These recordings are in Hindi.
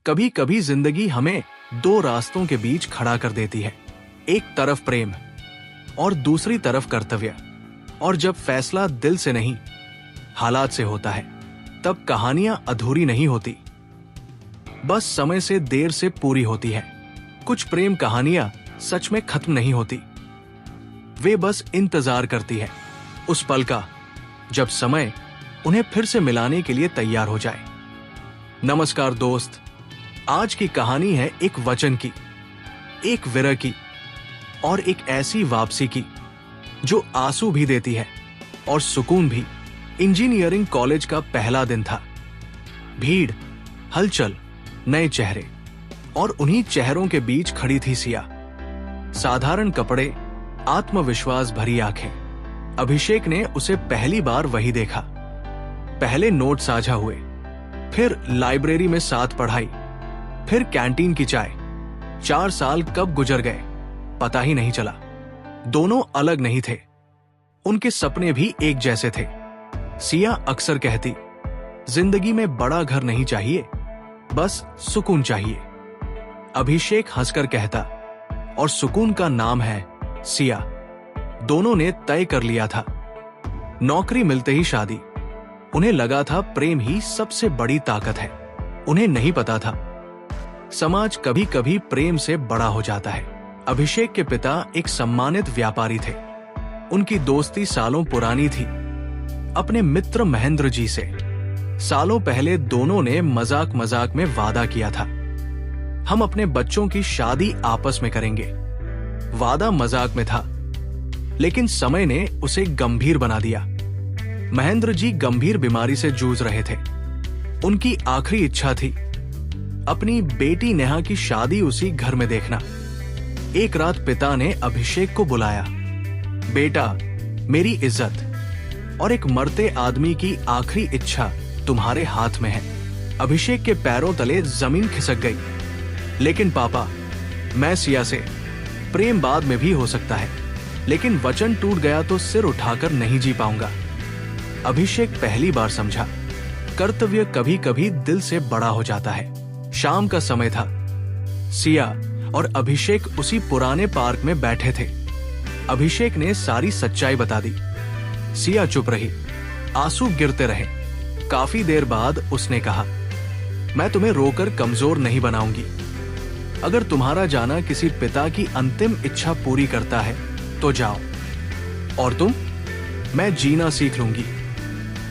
कभी कभी जिंदगी हमें दो रास्तों के बीच खड़ा कर देती है, एक तरफ प्रेम और दूसरी तरफ कर्तव्य। और जब फैसला दिल से नहीं, हालात से होता है, तब कहानियां अधूरी नहीं होती, बस समय से देर से पूरी होती है। कुछ प्रेम कहानियां सच में खत्म नहीं होती, वे बस इंतजार करती है उस पल का जब समय उन्हें फिर से मिलाने के लिए तैयार हो जाए। नमस्कार दोस्त, आज की कहानी है एक वचन की, एक विरह की और एक ऐसी वापसी की जो आंसू भी देती है और सुकून भी। इंजीनियरिंग कॉलेज का पहला दिन था। भीड़, हलचल, नए चेहरे और उन्हीं चेहरों के बीच खड़ी थी सिया। साधारण कपड़े, आत्मविश्वास भरी आंखें। अभिषेक ने उसे पहली बार वही देखा। पहले नोट साझा हुए, फिर लाइब्रेरी में साथ पढ़ाई, फिर कैंटीन की चाय। 4 साल कब गुजर गए पता ही नहीं चला। दोनों अलग नहीं थे, उनके सपने भी एक जैसे थे। सिया अक्सर कहती, जिंदगी में बड़ा घर नहीं चाहिए, बस सुकून चाहिए। अभिषेक हंसकर कहता, और सुकून का नाम है सिया। दोनों ने तय कर लिया था, नौकरी मिलते ही शादी। उन्हें लगा था प्रेम ही सबसे बड़ी ताकत है। उन्हें नहीं पता था समाज कभी कभी प्रेम से बड़ा हो जाता है। अभिषेक के पिता एक सम्मानित व्यापारी थे। उनकी दोस्ती सालों पुरानी थी अपने मित्र महेंद्र जी से। सालों पहले दोनों ने मजाक मजाक में वादा किया था, हम अपने बच्चों की शादी आपस में करेंगे। वादा मजाक में था, लेकिन समय ने उसे गंभीर बना दिया। महेंद्र जी गंभीर बीमारी से जूझ रहे थे। उनकी आखिरी इच्छा थी अपनी बेटी नेहा की शादी उसी घर में देखना। एक रात पिता ने अभिषेक को बुलाया, बेटा, मेरी इज्जत और एक मरते आदमी की आखिरी इच्छा तुम्हारे हाथ में है। अभिषेक के पैरों तले जमीन खिसक गई। लेकिन पापा, मैं सिया से, प्रेम बाद में भी हो सकता है, लेकिन वचन टूट गया तो सिर उठाकर नहीं जी पाऊंगा। अभिषेक पहली बार समझा, कर्तव्य कभी कभी दिल से बड़ा हो जाता है। शाम का समय था। सिया और अभिषेक उसी पुराने पार्क में बैठे थे। अभिषेक ने सारी सच्चाई बता दी। सिया चुप रही, आंसू गिरते रहे। काफी देर बाद उसने कहा, मैं तुम्हें रोकर कमजोर नहीं बनाऊंगी। अगर तुम्हारा जाना किसी पिता की अंतिम इच्छा पूरी करता है तो जाओ, और तुम? मैं जीना सीख लूंगी।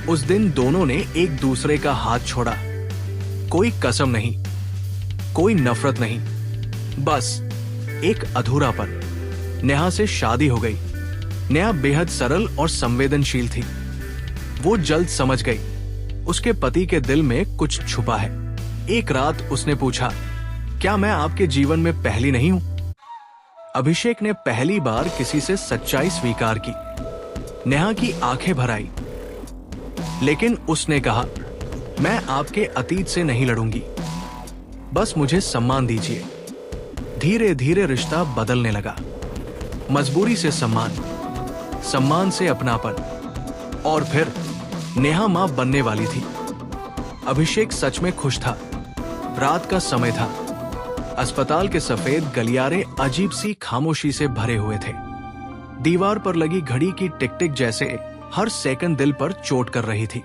उस दिन दोनों ने एक दूसरे का हाथ छोड़ा। कोई कसम नहीं, कोई नफरत नहीं, बस एक अधूरापन। नेहा से शादी हो गई। नेहा बेहद सरल और संवेदनशील थी। वो जल्द समझ गई उसके पति के दिल में कुछ छुपा है। एक रात उसने पूछा, क्या मैं आपके जीवन में पहली नहीं हूं? अभिषेक ने पहली बार किसी से सच्चाई स्वीकार की। नेहा की आंखें भर आई, लेकिन उसने कहा, मैं आपके अतीत से नहीं लड़ूंगी, बस मुझे सम्मान दीजिए। धीरे धीरे रिश्ता बदलने लगा। मजबूरी से सम्मान, सम्मान से अपनापन, और फिर नेहा मां बनने वाली थी। अभिषेक सच में खुश था। रात का समय था। अस्पताल के सफेद गलियारे अजीब सी खामोशी से भरे हुए थे। दीवार पर लगी घड़ी की टिक टिक जैसे हर सेकंड दिल पर चोट कर रही थी।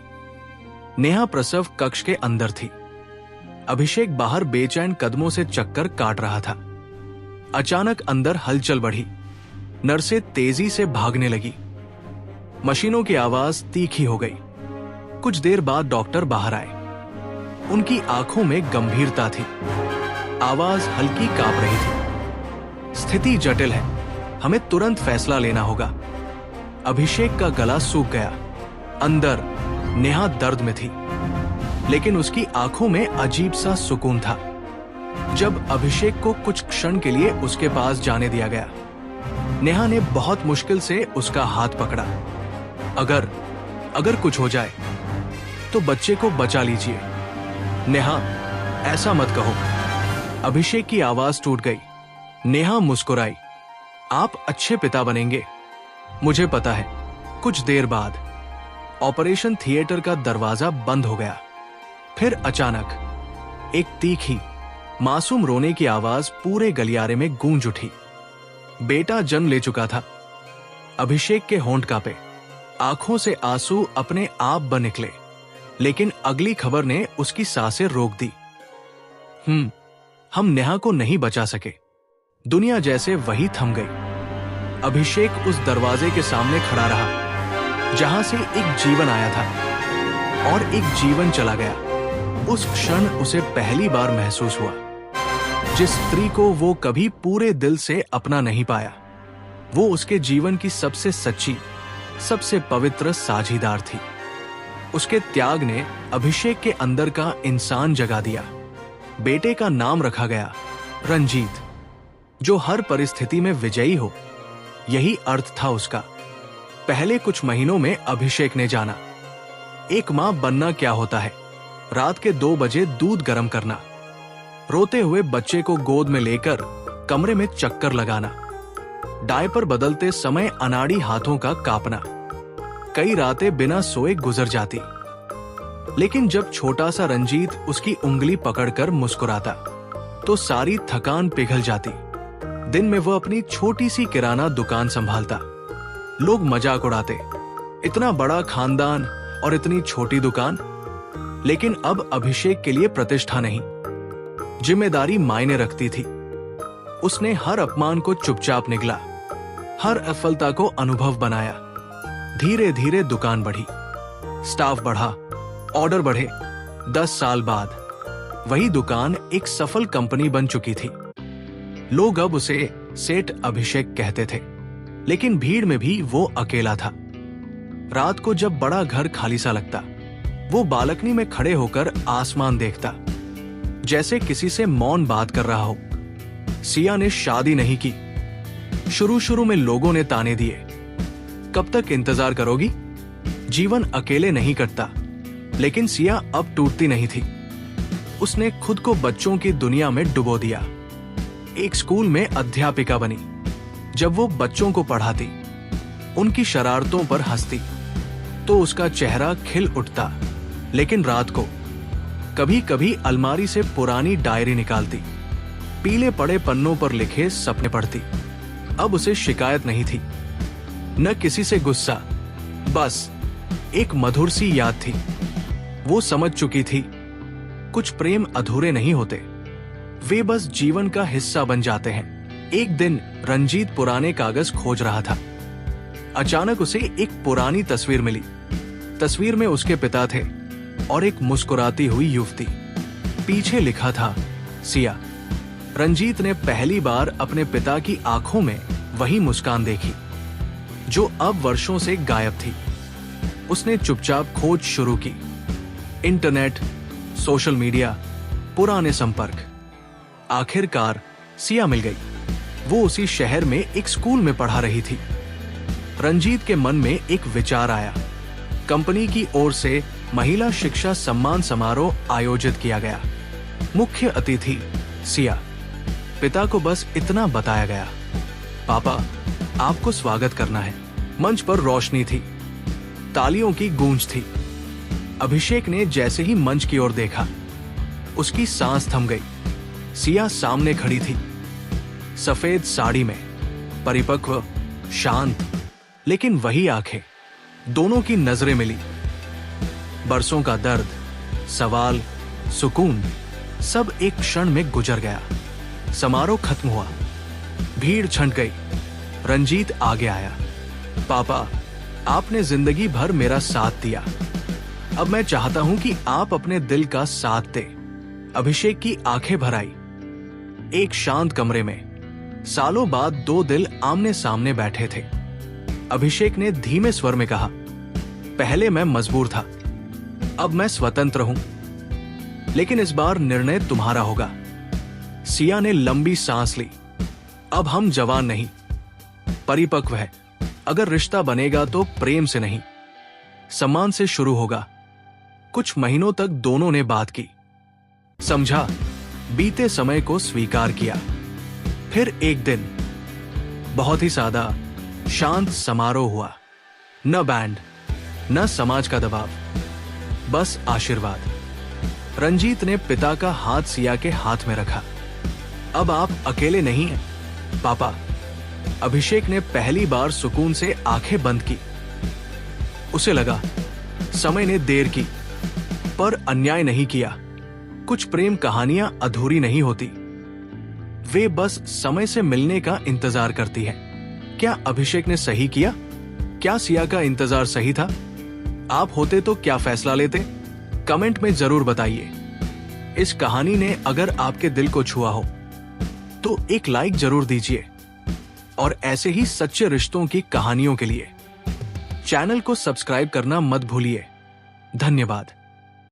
नेहा प्रसव कक्ष के अंदर थी। अभिषेक बाहर बेचैन कदमों से चक्कर काट रहा था। अचानक अंदर हलचल बढ़ी। नर्सें तेजी से भागने लगी। मशीनों की आवाज तीखी हो गई। कुछ देर बाद डॉक्टर बाहर आए। उनकी आंखों में गंभीरता थी। आवाज हल्की कांप रही थी। स्थिति जटिल है, हमें तुरंत फैसला लेना होगा। अभिषेक का गला सूख गया। अंदर नेहा दर्द में थी, लेकिन उसकी आंखों में अजीब सा सुकून था। जब अभिषेक को कुछ क्षण के लिए उसके पास जाने दिया गया, नेहा ने बहुत मुश्किल से उसका हाथ पकड़ा। अगर कुछ हो जाए तो बच्चे को बचा लीजिए। नेहा, ऐसा मत कहो। अभिषेक की आवाज टूट गई। नेहा मुस्कुराई, आप अच्छे पिता बनेंगे, मुझे पता है। कुछ देर बाद ऑपरेशन थिएटर का दरवाजा बंद हो गया। फिर अचानक एक तीखी मासूम रोने की आवाज पूरे गलियारे में गूंज उठी। बेटा जन्म ले चुका था। अभिषेक के होंठ कांपे, आंखों से आंसू अपने आप बन निकले, लेकिन अगली खबर ने उसकी सांसें रोक दी। हम नेहा को नहीं बचा सके। दुनिया जैसे वही थम गई। अभिषेक उस दरवाजे के सामने खड़ा रहा जहां से एक जीवन आया था और एक जीवन चला गया। उस क्षण उसे पहली बार महसूस हुआ, जिस स्त्री को वो कभी पूरे दिल से अपना नहीं पाया, वो उसके जीवन की सबसे सच्ची, सबसे पवित्र साझीदार थी। उसके त्याग ने अभिषेक के अंदर का इंसान जगा दिया। बेटे का नाम रखा गया रंजीत, जो हर परिस्थिति में विजयी हो, यही अर्थ था उसका। पहले कुछ महीनों में अभिषेक ने जाना एक मां बनना क्या होता है। रात के 2 बजे दूध गर्म करना, रोते हुए बच्चे को गोद में लेकर कमरे में चक्कर लगाना, डायपर बदलते समय अनाड़ी हाथों का कांपना। कई रातें बिना सोए गुजर जाती, लेकिन जब छोटा सा रंजीत उसकी उंगली पकड़कर मुस्कुराता तो सारी थकान पिघल जाती। दिन में वो अपनी छोटी सी किराना दुकान संभालता। लोग मजाक उड़ाते, इतना बड़ा खानदान और इतनी छोटी दुकान। लेकिन अब अभिषेक के लिए प्रतिष्ठा नहीं, जिम्मेदारी मायने रखती थी। उसने हर अपमान को चुपचाप निगला, हर असफलता को अनुभव बनाया। धीरे धीरे दुकान बढ़ी, स्टाफ बढ़ा, ऑर्डर बढ़े। 10 साल बाद वही दुकान एक सफल कंपनी बन चुकी थी। लोग अब उसे सेठ अभिषेक कहते थे, लेकिन भीड़ में भी वो अकेला था। रात को जब बड़ा घर खाली सा लगता, वो बालकनी में खड़े होकर आसमान देखता, जैसे किसी से मौन बात कर रहा हो। सिया ने शादी नहीं की। शुरू में लोगों ने ताने दिए, कब तक इंतजार करोगी? जीवन अकेले नहीं कटता। लेकिन सिया अब टूटती नहीं थी। उसने खुद को बच्चों की दुनिया में डुबो दिया। एक स्कूल में अध्यापिका बनी। जब वो बच्चों को पढ़ाती, उनकी शरारतों पर हंसती, तो उसका चेहरा खिल उठता। लेकिन रात को कभी कभी अलमारी से पुरानी डायरी निकालती, पीले पड़े पन्नों पर लिखे सपने पढ़ती। अब उसे शिकायत नहीं थी, न किसी से गुस्सा, बस एक मधुर सी याद थी। वो समझ चुकी थी, कुछ प्रेम अधूरे नहीं होते, वे बस जीवन का हिस्सा बन जाते हैं। एक दिन रंजीत पुराने कागज खोज रहा था। अचानक उसे एक पुरानी तस्वीर मिली। तस्वीर में उसके पिता थे और एक मुस्कुराती हुई युवती। पीछे लिखा था सिया। रंजीत ने पहली बार अपने पिता की आंखों में वही मुस्कान देखी, जो अब वर्षों से गायब थी। उसने चुपचाप खोज शुरू की। इंटरनेट, सोशल मीडिया, पुराने संपर्क। आखिरकार सिया मिल गई। वो उसी शहर में एक स्कूल में पढ़ा रही थी। रंजीत के मन में एक विचार आया। कंपनी की ओर से महिला शिक्षा सम्मान समारोह आयोजित किया गया। मुख्य अतिथि सिया। पिता को बस इतना बताया गया, पापा आपको स्वागत करना है। मंच पर रोशनी थी, तालियों की गूंज थी। अभिषेक ने जैसे ही मंच की ओर देखा, उसकी सांस थम गई। सिया सामने खड़ी थी, सफेद साड़ी में, परिपक्व, शांत, लेकिन वही आंखें। दोनों की नजरें मिली। बरसों का दर्द, सवाल, सुकून, सब एक क्षण में गुजर गया। समारोह खत्म हुआ, भीड़ छंट गई। रंजीत आगे आया। पापा, आपने जिंदगी भर मेरा साथ दिया, अब मैं चाहता हूं कि आप अपने दिल का साथ दें। अभिषेक की आंखें भर आई। एक शांत कमरे में सालों बाद 2 दिल आमने सामने बैठे थे। अभिषेक ने धीमे स्वर में कहा, पहले मैं मजबूर था, अब मैं स्वतंत्र हूं, लेकिन इस बार निर्णय तुम्हारा होगा। सिया ने लंबी सांस ली। अब हम जवान नहीं, परिपक्व है। अगर रिश्ता बनेगा तो प्रेम से नहीं, सम्मान से शुरू होगा। कुछ महीनों तक दोनों ने बात की, समझा, बीते समय को स्वीकार किया। फिर एक दिन बहुत ही सादा, शांत समारोह हुआ। न बैंड, न समाज का दबाव, बस आशीर्वाद। रंजीत ने पिता का हाथ सिया के हाथ में रखा। अब आप अकेले नहीं हैं, पापा। अभिषेक ने पहली बार सुकून से आंखें बंद की। उसे लगा समय ने देर की, पर अन्याय नहीं किया। कुछ प्रेम कहानियां अधूरी नहीं होती, वे बस समय से मिलने का इंतजार करती है। क्या अभिषेक ने सही किया? क्या सिया का इंतजार सही था? आप होते तो क्या फैसला लेते? कमेंट में जरूर बताइए। इस कहानी ने अगर आपके दिल को छुआ हो तो एक लाइक जरूर दीजिए, और ऐसे ही सच्चे रिश्तों की कहानियों के लिए चैनल को सब्सक्राइब करना मत भूलिए। धन्यवाद।